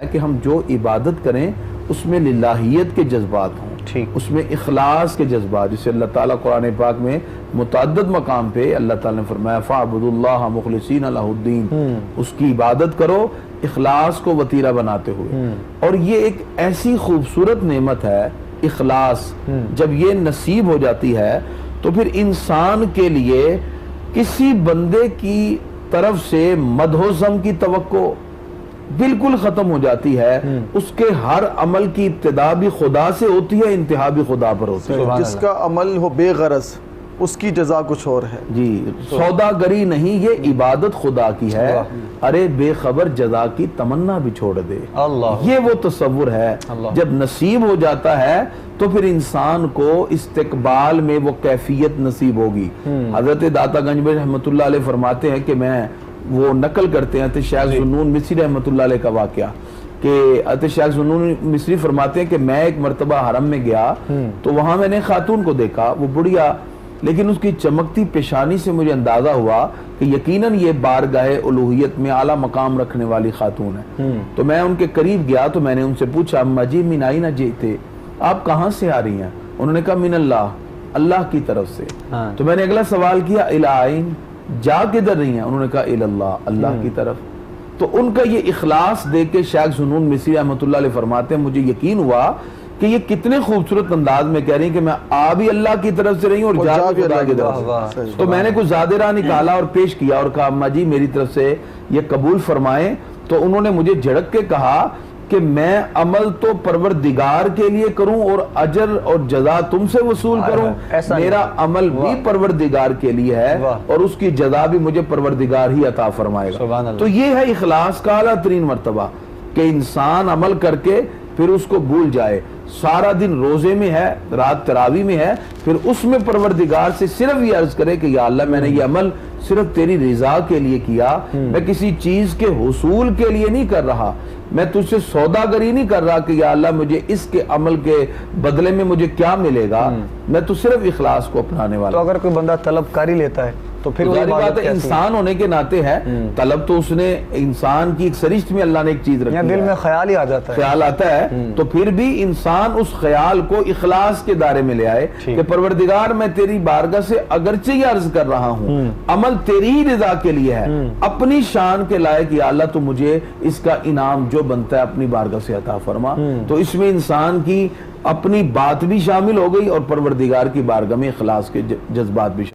कि हम जो इबादत करें उसमें लिल्लाहियत के जज्बात हों, ठीक, उसमें इखलास के जज्बात। जिसे अल्लाह ताला कुरान पाक में मुतअद्दिद मकाम पे अल्लाह ताला ने फरमाया फ़अब्दुल्लाह मुखलिसीन लहुद्दीन, उसकी इबादत करो इखलास को वतीरा बनाते हुए। और ये एक ऐसी खूबसूरत नेमत है इखलास, जब ये नसीब हो जाती है तो फिर इंसान के लिए किसी बंदे की तरफ से मदहोज़म की तवक्को बिल्कुल खत्म हो जाती है। उसके हर अमल की इब्तिदा भी खुदा से होती है, इंतहा भी खुदा पर होती है। जिसका अमल हो बेगरज उसकी जजा कुछ और है जी, सौदागरी नहीं, ये इबादत खुदा की है। अरे बेखबर जजा की तमन्ना भी छोड़ दे, अल्लाह, ये वो तसव्वुर है। जब नसीब हो जाता है तो फिर इंसान को इस्तिकबाल में वो कैफियत नसीब होगी। हजरत दातागंज में रहमतुल्लाह अलैह फरमाते हैं कि मैं वो नकल करते हैं शेख जुन्नून मिस्री रहमतुल्लाह अलैह का वाक़या कि शेख जुन्नून मिस्री फरमाते हैं कि मैं एक मरतबा हरम में गया तो वहां मैंने खातून को देखा, वो बुढ़िया, लेकिन उसकी चमकती पेशानी से मुझे अंदाजा हुआ कि यकीनन ये बारगाहे उलूहियत में आला मकाम रखने वाली खातून है। तो मैं उनके करीब गया तो मैंने उनसे पूछा, अम्मा जी मिनाई ना जीते, आप कहाँ से आ रही हैं? उन्होंने कहा मिनल्लाह, अल्लाह की तरफ से। तो मैंने अगला सवाल किया, इला आइन, जा किधर रही हैं? उन्होंने कहा इल्लाह, अल्लाह की तरफ। तो उनका ये इखलास देख के शेख जुनून मिस्री रहमतुल्लाह अलैह फरमाते हैं मुझे यकीन हुआ कि ये कितने खूबसूरत अंदाज में कह रही हैं कि मैं आ भी अल्लाह की तरफ से रही हूँ और जा भी खुदा की तरफ से। तो मैंने कुछ ज़ादिरा निकाला और पेश किया और कहा, अम्मा जी मेरी तरफ से ये कबूल फरमाएं। तो उन्होंने मुझे झड़क के कहा कि मैं अमल तो परवरदिगार के लिए करूं और अजर और जजा तुमसे वसूल करूं, मेरा अमल भी परवरदिगार के लिए है और उसकी जजा भी मुझे परवरदिगार ही अता फरमाएगा। तो ये है इखलास का आला तरीन मर्तबा कि इंसान अमल करके फिर उसको भूल जाए। सारा दिन रोजे में है, रात तरावी में है, फिर उसमें परवरदिगार से सिर्फ ये अर्ज करे कि या अल्लाह मैंने ये अमल सिर्फ तेरी रिजा के लिए किया, मैं किसी चीज के हुसूल के लिए नहीं कर रहा, मैं तुझसे सौदागरी नहीं कर रहा कि या अल्लाह मुझे इसके अमल के बदले में मुझे क्या मिलेगा, मैं तो सिर्फ इखलास को अपनाने वाला। तो अगर कोई बंदा तलबकारी लेता है तो फिर वही बात है, इंसान होने के नाते है, तलब तो उसने इंसान की एक सरिश्त में अल्लाह ने एक चीज रखी है, दिल में ख्याल ही आ जाता है, ख्याल आता है, तो फिर भी इंसान उस ख्याल को इखलास के दायरे में ले आए कि परवरदिगार मैं तेरी बारगाह से अगरचे ही अर्ज कर रहा हूँ, अमल तेरी ही रिजा के लिए है, अपनी शान के लायक या अल्लाह तो मुझे इसका इनाम जो बनता है अपनी बारगाह से अता फरमा। तो इसमें इंसान की अपनी बात भी शामिल हो गई और परवरदिगार की बारगाह में इखलास के जज्बात भी।